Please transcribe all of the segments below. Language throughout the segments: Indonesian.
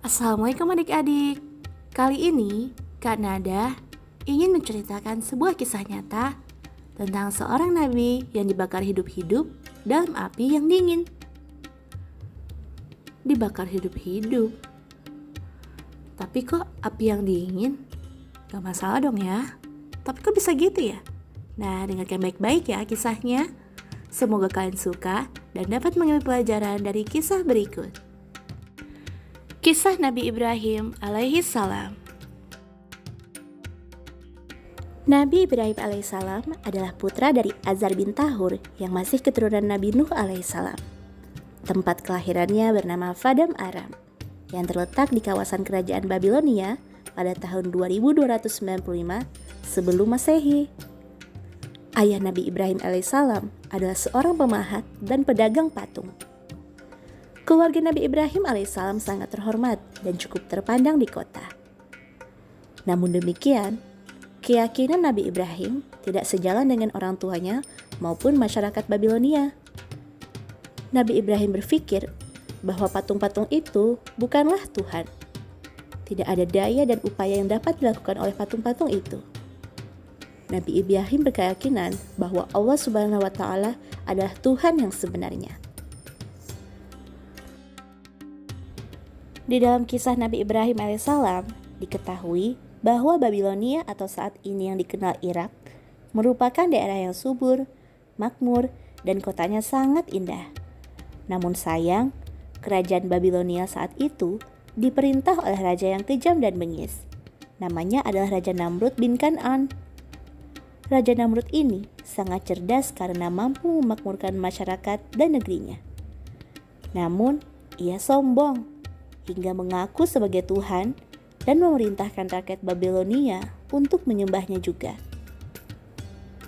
Assalamualaikum adik-adik. Kali ini Kak Nada ingin menceritakan sebuah kisah nyata tentang seorang nabi yang dibakar hidup-hidup dalam api yang dingin. Dibakar hidup-hidup? Tapi kok api yang dingin? Gak masalah dong ya. Tapi kok bisa gitu ya? Nah, dengarkan baik-baik ya kisahnya. Semoga kalian suka dan dapat mengambil pelajaran dari kisah berikut. Kisah Nabi Ibrahim alaihi salam. Nabi Ibrahim alaihi salam adalah putra dari Azar bin Tahur yang masih keturunan Nabi Nuh alaihi salam. Tempat kelahirannya bernama Paddan Aram yang terletak di kawasan kerajaan Babilonia pada tahun 2295 sebelum Masehi. Ayah Nabi Ibrahim alaihissalam adalah seorang pemahat dan pedagang patung. Keluarga Nabi Ibrahim alaihissalam sangat terhormat dan cukup terpandang di kota. Namun demikian, keyakinan Nabi Ibrahim tidak sejalan dengan orang tuanya maupun masyarakat Babilonia. Nabi Ibrahim berpikir bahwa patung-patung itu bukanlah Tuhan. Tidak ada daya dan upaya yang dapat dilakukan oleh patung-patung itu. Nabi Ibrahim berkeyakinan bahwa Allah Subhanahu wa Ta'ala adalah Tuhan yang sebenarnya. Di dalam kisah Nabi Ibrahim alaihissalam diketahui bahwa Babilonia atau saat ini yang dikenal Irak merupakan daerah yang subur, makmur, dan kotanya sangat indah. Namun sayang, kerajaan Babilonia saat itu diperintah oleh raja yang kejam dan bengis. Namanya adalah Raja Namrud bin Kan'an. Raja Namrud ini sangat cerdas karena mampu memakmurkan masyarakat dan negerinya. Namun, ia sombong hingga mengaku sebagai Tuhan dan memerintahkan rakyat Babilonia untuk menyembahnya juga.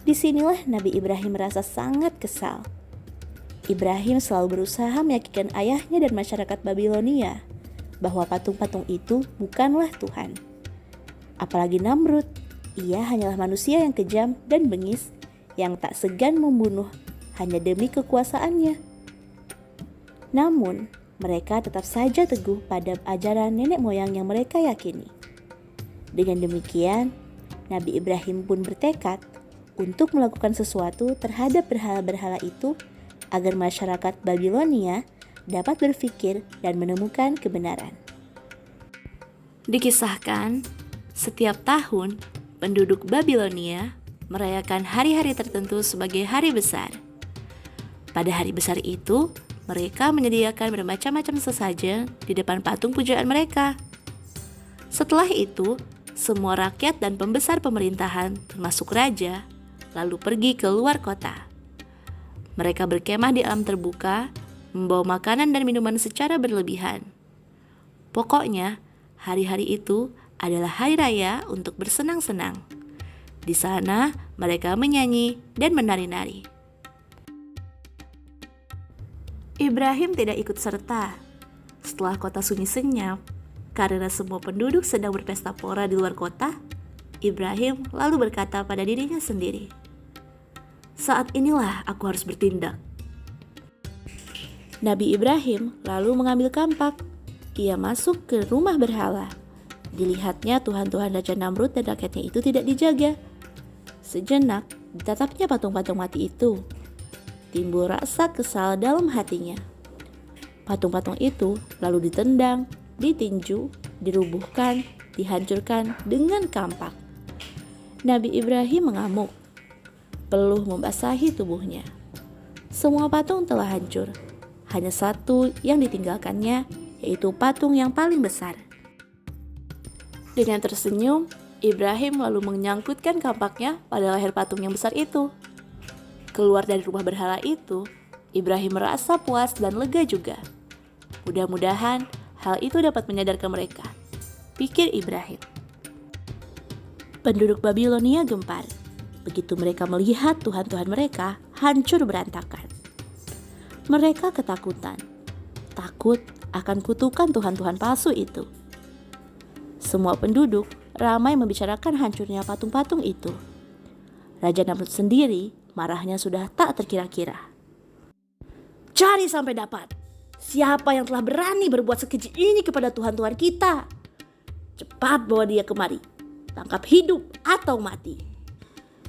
Disinilah Nabi Ibrahim merasa sangat kesal. Ibrahim selalu berusaha meyakinkan ayahnya dan masyarakat Babilonia bahwa patung-patung itu bukanlah Tuhan. Apalagi Namrud, ia hanyalah manusia yang kejam dan bengis yang tak segan membunuh hanya demi kekuasaannya. Namun, mereka tetap saja teguh pada ajaran nenek moyang yang mereka yakini. Dengan demikian, Nabi Ibrahim pun bertekad untuk melakukan sesuatu terhadap berhala-berhala itu agar masyarakat Babilonia dapat berpikir dan menemukan kebenaran. Dikisahkan, setiap tahun penduduk Babilonia merayakan hari-hari tertentu sebagai hari besar. Pada hari besar itu, mereka menyediakan bermacam-macam sesajen di depan patung pujaan mereka. Setelah itu, semua rakyat dan pembesar pemerintahan, termasuk raja, lalu pergi ke luar kota. Mereka berkemah di alam terbuka, membawa makanan dan minuman secara berlebihan. Pokoknya, hari-hari itu adalah hari raya untuk bersenang-senang. Di sana, mereka menyanyi dan menari-nari. Ibrahim tidak ikut serta. Setelah kota sunyi senyap, karena semua penduduk sedang berpesta pora di luar kota, Ibrahim lalu berkata pada dirinya sendiri, "Saat inilah aku harus bertindak." Nabi Ibrahim lalu mengambil kampak. Ia masuk ke rumah berhala. Dilihatnya Tuhan-Tuhan Raja Namrud dan rakyatnya itu tidak dijaga. Sejenak ditatapnya patung-patung mati itu. Timbul rasa kesal dalam hatinya. Patung-patung itu lalu ditendang, ditinju, dirubuhkan, dihancurkan dengan kampak. Nabi Ibrahim mengamuk. Peluh membasahi tubuhnya. Semua patung telah hancur. Hanya satu yang ditinggalkannya, yaitu patung yang paling besar. Dengan tersenyum, Ibrahim lalu menyangkutkan kampaknya pada leher patung yang besar itu. Keluar dari rumah berhala itu, Ibrahim merasa puas dan lega juga. Mudah-mudahan hal itu dapat menyadarkan mereka, pikir Ibrahim. Penduduk Babilonia gempar begitu mereka melihat Tuhan-Tuhan mereka hancur berantakan. Mereka ketakutan, takut akan kutukan Tuhan-Tuhan palsu itu. Semua penduduk ramai membicarakan hancurnya patung-patung itu. Raja Namrud sendiri marahnya sudah tak terkira-kira. "Cari sampai dapat. Siapa yang telah berani berbuat sekeji ini kepada Tuhan-Tuhan kita? Cepat bawa dia kemari, tangkap hidup atau mati.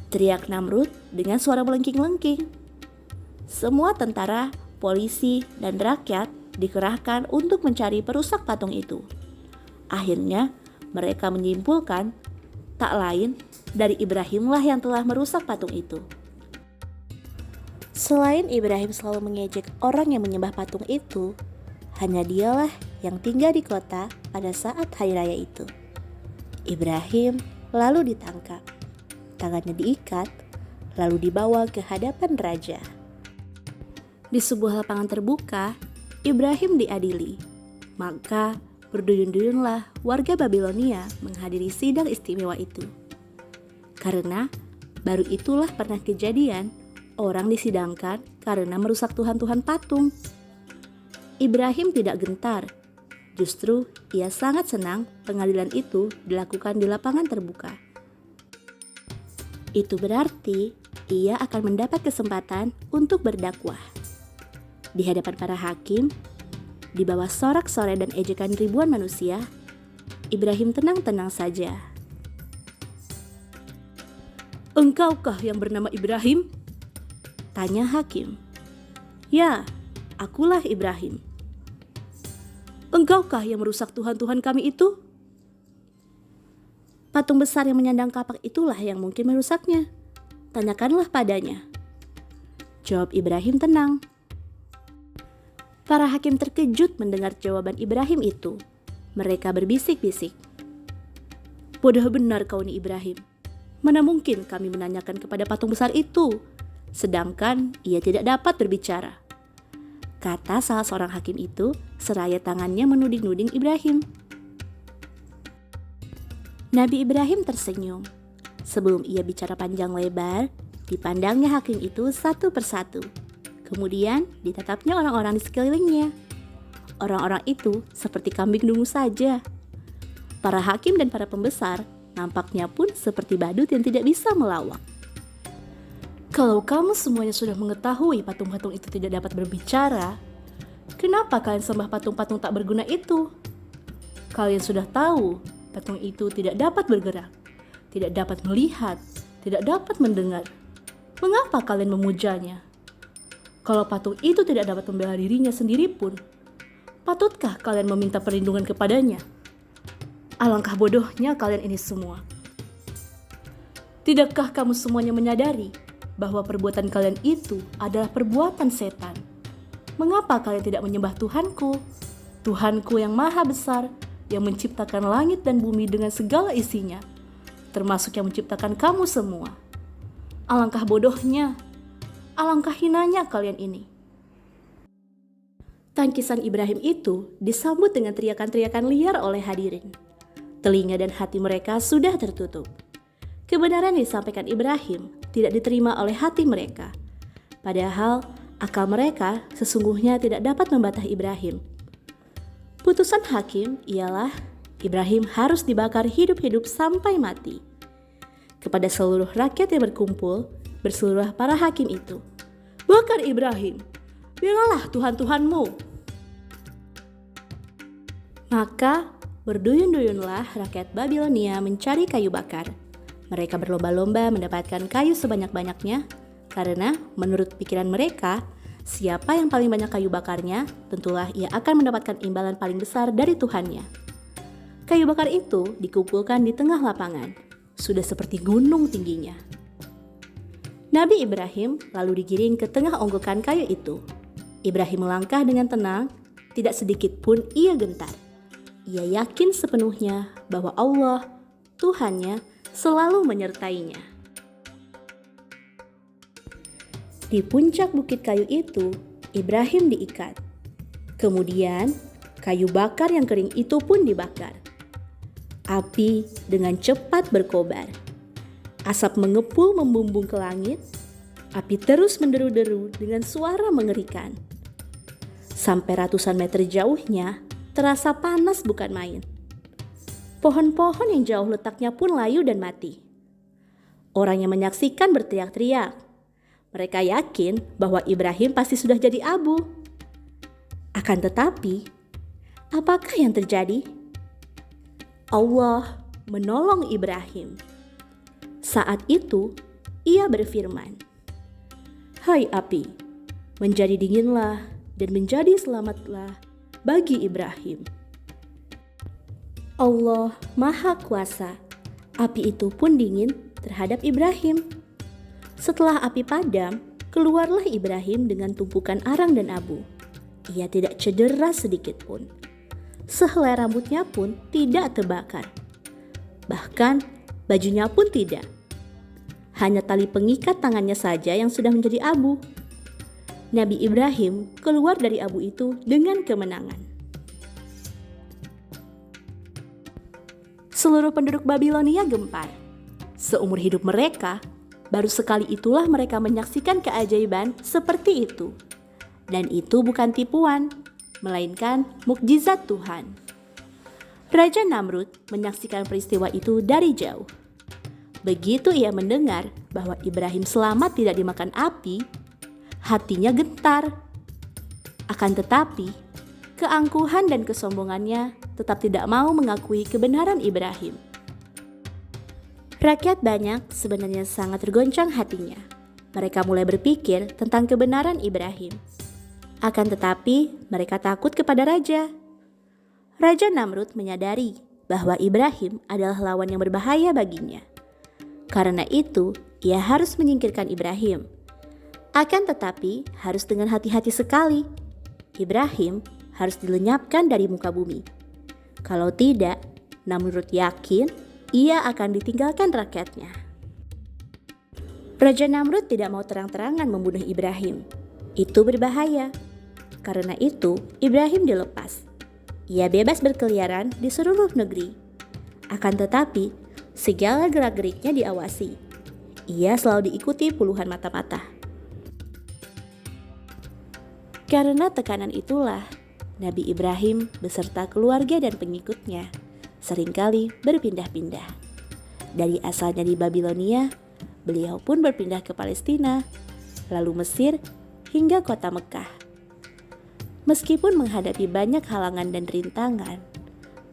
Teriak Namrud dengan suara melengking-lengking. Semua tentara, polisi, dan rakyat dikerahkan untuk mencari perusak patung itu. Akhirnya mereka menyimpulkan tak lain dari Ibrahimlah yang telah merusak patung itu. Selain Ibrahim selalu mengejek orang yang menyembah patung itu, hanya dialah yang tinggal di kota pada saat hari raya itu. Ibrahim lalu ditangkap, tangannya diikat, lalu dibawa ke hadapan raja. Di sebuah lapangan terbuka, Ibrahim diadili. Maka berduyun-duyunlah warga Babilonia menghadiri sidang istimewa itu. Karena baru itulah pernah kejadian orang disidangkan karena merusak Tuhan-Tuhan patung. Ibrahim tidak gentar. Justru ia sangat senang pengadilan itu dilakukan di lapangan terbuka. Itu berarti ia akan mendapat kesempatan untuk berdakwah. Di hadapan para hakim, di bawah sorak-sorai dan ejekan ribuan manusia, Ibrahim tenang-tenang saja. "Engkaukah yang bernama Ibrahim?" tanya hakim. "Ya, akulah Ibrahim." "Engkaukah yang merusak Tuhan-Tuhan kami itu?" "Patung besar yang menyandang kapak itulah yang mungkin merusaknya. Tanyakanlah padanya," jawab Ibrahim tenang. Para hakim terkejut mendengar jawaban Ibrahim itu. Mereka berbisik-bisik. "Bodoh benar kau ini Ibrahim. Mana mungkin kami menanyakan kepada patung besar itu, sedangkan ia tidak dapat berbicara," kata salah seorang hakim itu seraya tangannya menuding-nuding Ibrahim. Nabi Ibrahim tersenyum. Sebelum ia bicara panjang lebar, dipandangnya hakim itu satu persatu. Kemudian ditatapnya orang-orang di sekelilingnya. Orang-orang itu seperti kambing dungu saja. Para hakim dan para pembesar nampaknya pun seperti badut yang tidak bisa melawak. "Kalau kamu semuanya sudah mengetahui patung-patung itu tidak dapat berbicara, kenapa kalian sembah patung-patung tak berguna itu? Kalian sudah tahu patung itu tidak dapat bergerak, tidak dapat melihat, tidak dapat mendengar. Mengapa kalian memujanya? Kalau patung itu tidak dapat membela dirinya sendiri pun, patutkah kalian meminta perlindungan kepadanya? Alangkah bodohnya kalian ini semua. Tidakkah kamu semuanya menyadari bahwa perbuatan kalian itu adalah perbuatan setan? Mengapa kalian tidak menyembah Tuhanku? Tuhanku yang maha besar, yang menciptakan langit dan bumi dengan segala isinya, termasuk yang menciptakan kamu semua. Alangkah bodohnya, alangkah hinanya kalian ini." Tangkisan Ibrahim itu disambut dengan teriakan-teriakan liar oleh hadirin. Telinga dan hati mereka sudah tertutup. Kebenaran yang disampaikan Ibrahim tidak diterima oleh hati mereka. Padahal akal mereka sesungguhnya tidak dapat membantah Ibrahim. Putusan hakim ialah Ibrahim harus dibakar hidup-hidup sampai mati. Kepada seluruh rakyat yang berkumpul, berseluruh para hakim itu, "Bakar Ibrahim, belalah Tuhan-Tuhanmu." Maka berduyun-duyunlah rakyat Babilonia mencari kayu bakar. Mereka berlomba-lomba mendapatkan kayu sebanyak-banyaknya, karena menurut pikiran mereka, siapa yang paling banyak kayu bakarnya, tentulah ia akan mendapatkan imbalan paling besar dari Tuhannya. Kayu bakar itu dikumpulkan di tengah lapangan, sudah seperti gunung tingginya. Nabi Ibrahim lalu digiring ke tengah onggokan kayu itu. Ibrahim melangkah dengan tenang, tidak sedikit pun ia gentar. Ia yakin sepenuhnya bahwa Allah, Tuhannya, selalu menyertainya. Di puncak bukit kayu itu, Ibrahim diikat. Kemudian, kayu bakar yang kering itu pun dibakar. Api dengan cepat berkobar. Asap mengepul membumbung ke langit. Api terus menderu-deru dengan suara mengerikan. Sampai ratusan meter jauhnya, terasa panas bukan main. Pohon-pohon yang jauh letaknya pun layu dan mati. Orang yang menyaksikan berteriak-teriak. Mereka yakin bahwa Ibrahim pasti sudah jadi abu. Akan tetapi, apakah yang terjadi? Allah menolong Ibrahim. Saat itu, ia berfirman, "Hai api, menjadi dinginlah dan menjadi selamatlah bagi Ibrahim." Allah Maha Kuasa. Api itu pun dingin terhadap Ibrahim. Setelah api padam, keluarlah Ibrahim dengan tumpukan arang dan abu. Ia tidak cedera sedikit pun. Sehelai rambutnya pun tidak terbakar. Bahkan bajunya pun tidak. Hanya tali pengikat tangannya saja yang sudah menjadi abu. Nabi Ibrahim keluar dari abu itu dengan kemenangan. Seluruh penduduk Babilonia gempar. Seumur hidup mereka, baru sekali itulah mereka menyaksikan keajaiban seperti itu. Dan itu bukan tipuan, melainkan mukjizat Tuhan. Raja Namrud menyaksikan peristiwa itu dari jauh. Begitu ia mendengar bahwa Ibrahim selamat tidak dimakan api, hatinya gentar. Akan tetapi, keangkuhan dan kesombongannya tetap tidak mau mengakui kebenaran Ibrahim. Rakyat banyak sebenarnya sangat tergoncang hatinya. Mereka mulai berpikir tentang kebenaran Ibrahim. Akan tetapi, mereka takut kepada raja. Raja Namrud menyadari bahwa Ibrahim adalah lawan yang berbahaya baginya. Karena itu, ia harus menyingkirkan Ibrahim. Akan tetapi, harus dengan hati-hati sekali. Ibrahim harus dilenyapkan dari muka bumi. Kalau tidak, Namrud yakin ia akan ditinggalkan rakyatnya. Raja Namrud tidak mau terang-terangan membunuh Ibrahim. Itu berbahaya. Karena itu, Ibrahim dilepas. Ia bebas berkeliaran di seluruh negeri. Akan tetapi, segala gerak-geriknya diawasi. Ia selalu diikuti puluhan mata-mata. Karena tekanan itulah, Nabi Ibrahim beserta keluarga dan pengikutnya seringkali berpindah-pindah. Dari asalnya di Babilonia, beliau pun berpindah ke Palestina, lalu Mesir, hingga kota Mekah. Meskipun menghadapi banyak halangan dan rintangan,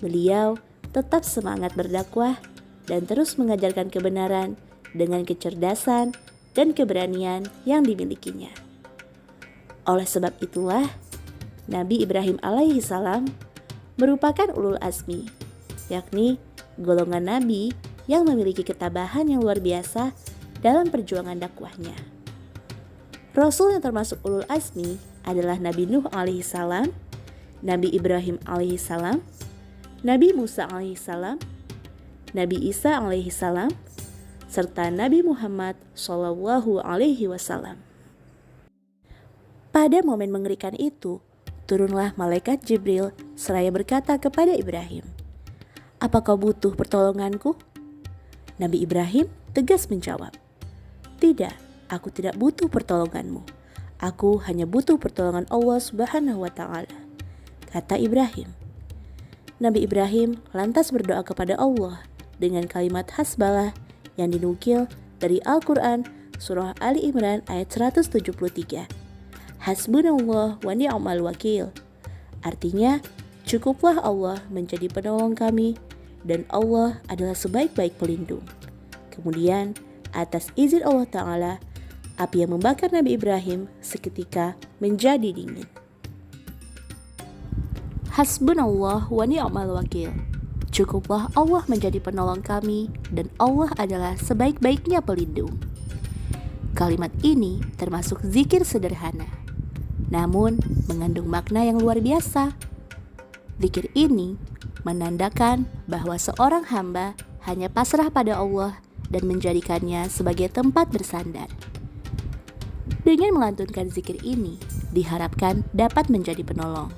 beliau tetap semangat berdakwah dan terus mengajarkan kebenaran dengan kecerdasan dan keberanian yang dimilikinya. Oleh sebab itulah, Nabi Ibrahim alaihi salam merupakan ulul azmi, yakni golongan nabi yang memiliki ketabahan yang luar biasa dalam perjuangan dakwahnya. Rasul yang termasuk ulul azmi adalah Nabi Nuh alaihi salam, Nabi Ibrahim alaihi salam, Nabi Musa alaihi salam, Nabi Isa alaihi salam, serta Nabi Muhammad sallallahu alaihi wasallam. Pada momen mengerikan itu, turunlah malaikat Jibril seraya berkata kepada Ibrahim, "Apa kau butuh pertolonganku?" Nabi Ibrahim tegas menjawab, "Tidak, aku tidak butuh pertolonganmu. Aku hanya butuh pertolongan Allah Subhanahu wa Ta'ala," kata Ibrahim. Nabi Ibrahim lantas berdoa kepada Allah dengan kalimat hasbalah yang dinukil dari Al-Quran surah Ali Imran ayat 173. Hasbunallah wa ni'mal wakil. Artinya, cukuplah Allah menjadi penolong kami dan Allah adalah sebaik-baik pelindung. Kemudian, atas izin Allah Ta'ala, api yang membakar Nabi Ibrahim seketika menjadi dingin. Hasbunallah wa ni'mal wakil. Cukuplah Allah menjadi penolong kami dan Allah adalah sebaik-baiknya pelindung. Kalimat ini termasuk zikir sederhana, namun mengandung makna yang luar biasa. Zikir ini menandakan bahwa seorang hamba hanya pasrah pada Allah dan menjadikannya sebagai tempat bersandar. Dengan melantunkan zikir ini, diharapkan dapat menjadi penolong.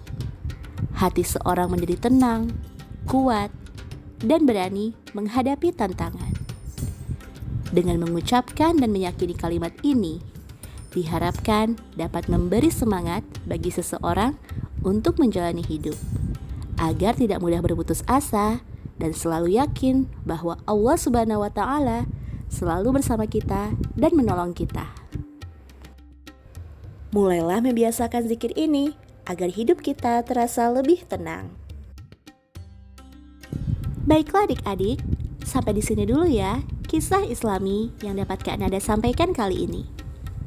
Hati seorang menjadi tenang, kuat, dan berani menghadapi tantangan. Dengan mengucapkan dan meyakini kalimat ini, diharapkan dapat memberi semangat bagi seseorang untuk menjalani hidup, agar tidak mudah berputus asa dan selalu yakin bahwa Allah Subhanahu wa Ta'ala selalu bersama kita dan menolong kita. Mulailah membiasakan zikir ini agar hidup kita terasa lebih tenang. Baiklah adik-adik, sampai di sini dulu ya kisah Islami yang dapat Kak Nada sampaikan kali ini.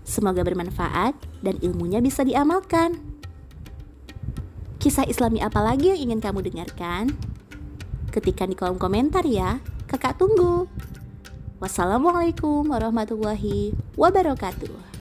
Semoga bermanfaat dan ilmunya bisa diamalkan. Kisah Islami apa lagi yang ingin kamu dengarkan? Ketikkan di kolom komentar ya, kakak tunggu. Wassalamualaikum warahmatullahi wabarakatuh.